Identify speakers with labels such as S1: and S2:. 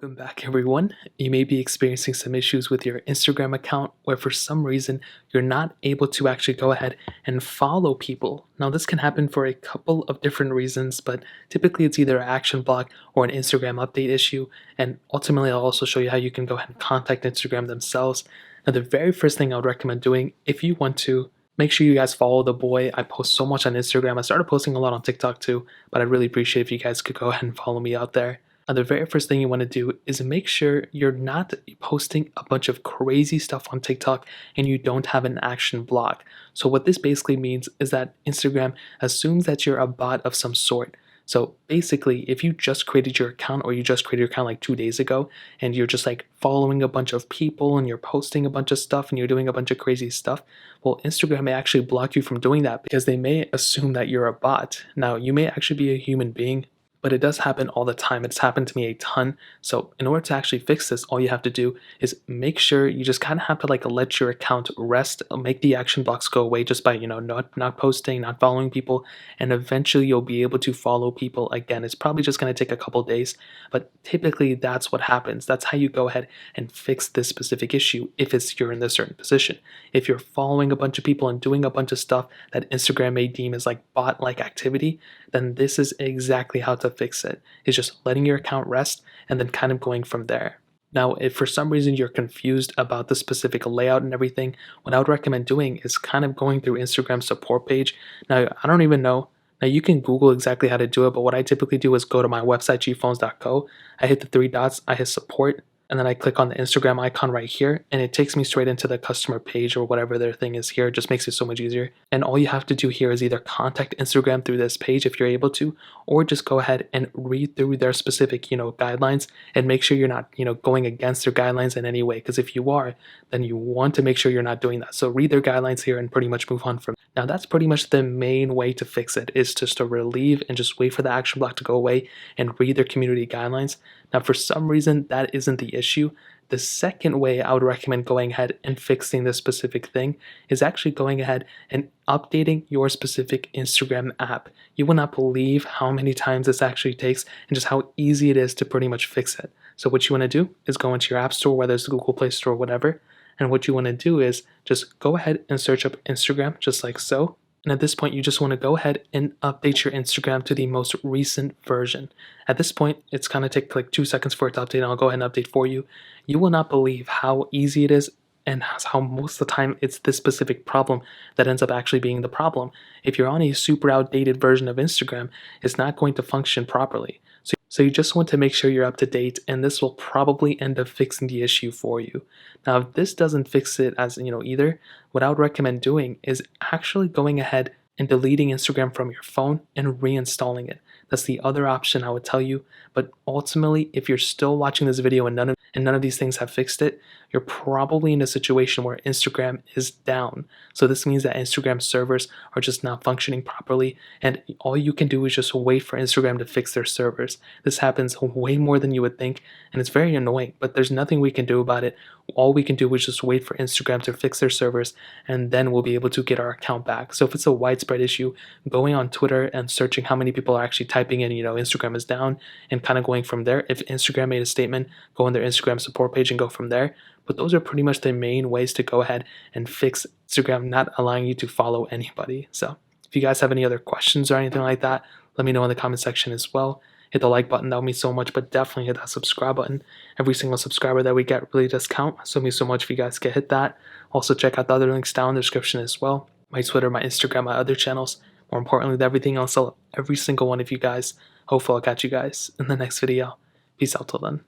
S1: Welcome back, everyone. You may be experiencing some issues with your Instagram account where for some reason you're not able to actually go ahead and follow people. Now, this can happen for a couple of different reasons, but typically it's either an action block or an Instagram update issue. And ultimately, I'll also show you how you can go ahead and contact Instagram themselves. Now, the very first thing I would recommend doing if you want to, make sure you guys follow the boy. I post so much on Instagram. I started posting a lot on TikTok too, but I'd really appreciate if you guys could go ahead and follow me out there. The very first thing you want to do is make sure you're not posting a bunch of crazy stuff on TikTok and you don't have an action block. So what this basically means is that Instagram assumes that you're a bot of some sort. So basically, if you just created your account or you just created your account like 2 days ago and you're just like following a bunch of people and you're posting a bunch of stuff and you're doing a bunch of crazy stuff, well, Instagram may actually block you from doing that because they may assume that you're a bot. Now, you may actually be a human being, but it does happen all the time. It's happened to me a ton. So in order to actually fix this, all you have to do is make sure you just kind of have to like let your account rest, make the action blocks go away just by, not posting, not following people, and eventually you'll be able to follow people again. It's probably just going to take a couple days, but typically that's what happens. That's how you go ahead and fix this specific issue if you're in this certain position. If you're following a bunch of people and doing a bunch of stuff that Instagram may deem as like bot-like activity, then this is exactly how to fix it. It's just letting your account rest and then kind of going from there. Now, if for some reason you're confused about the specific layout and everything, what I would recommend doing is kind of going through Instagram's support page. Now, I don't even know. Now, you can Google exactly how to do it, but what I typically do is go to my website, gphones.co. I hit the three dots, I hit support, and then I click on the Instagram icon right here, and it takes me straight into the customer page or whatever their thing is here. It just makes it so much easier. And all you have to do here is either contact Instagram through this page if you're able to, or just go ahead and read through their specific, guidelines and make sure you're not, going against their guidelines in any way. Because if you are, then you want to make sure you're not doing that. So read their guidelines here and pretty much move on from. Now, that's pretty much the main way to fix it, is just to relieve and just wait for the action block to go away and read their community guidelines. Now, for some reason, that isn't the issue. The second way I would recommend going ahead and fixing this specific thing is actually going ahead and updating your specific Instagram app. You will not believe how many times this actually takes and just how easy it is to pretty much fix it. So what you want to do is go into your app store, whether it's the Google Play Store or whatever, and what you want to do is just go ahead and search up Instagram just like so. And at this point, you just want to go ahead and update your Instagram to the most recent version. At this point, it's going to take like 2 seconds for it to update, and I'll go ahead and update for you. You will not believe how easy it is and how most of the time it's this specific problem that ends up actually being the problem. If you're on a super outdated version of Instagram, it's not going to function properly. So you just want to make sure you're up to date, and this will probably end up fixing the issue for you. Now, if this doesn't fix it as either, what I would recommend doing is actually going ahead and deleting Instagram from your phone and reinstalling it. That's the other option I would tell you. But ultimately, if you're still watching this video and none of these things have fixed it, you're probably in a situation where Instagram is down. So this means that Instagram servers are just not functioning properly, and all you can do is just wait for Instagram to fix their servers. This happens way more than you would think, and it's very annoying, but there's nothing we can do about it. All we can do is just wait for Instagram to fix their servers, and then we'll be able to get our account back. So if it's a widespread issue, going on Twitter and searching how many people are actually typing in, Instagram is down, and kind of going from there. If Instagram made a statement, go on their Instagram support page and go from there. But those are pretty much the main ways to go ahead and fix Instagram not allowing you to follow anybody. So if you guys have any other questions or anything like that, let me know in the comment section as well. Hit the like button, that would mean so much, but definitely hit that subscribe button. Every single subscriber that we get really does count, so it means so much if you guys can hit that. Also check out the other links down in the description as well. My Twitter, my Instagram, my other channels. More importantly than everything else, I love every single one of you guys. Hopefully I'll catch you guys in the next video. Peace out till then.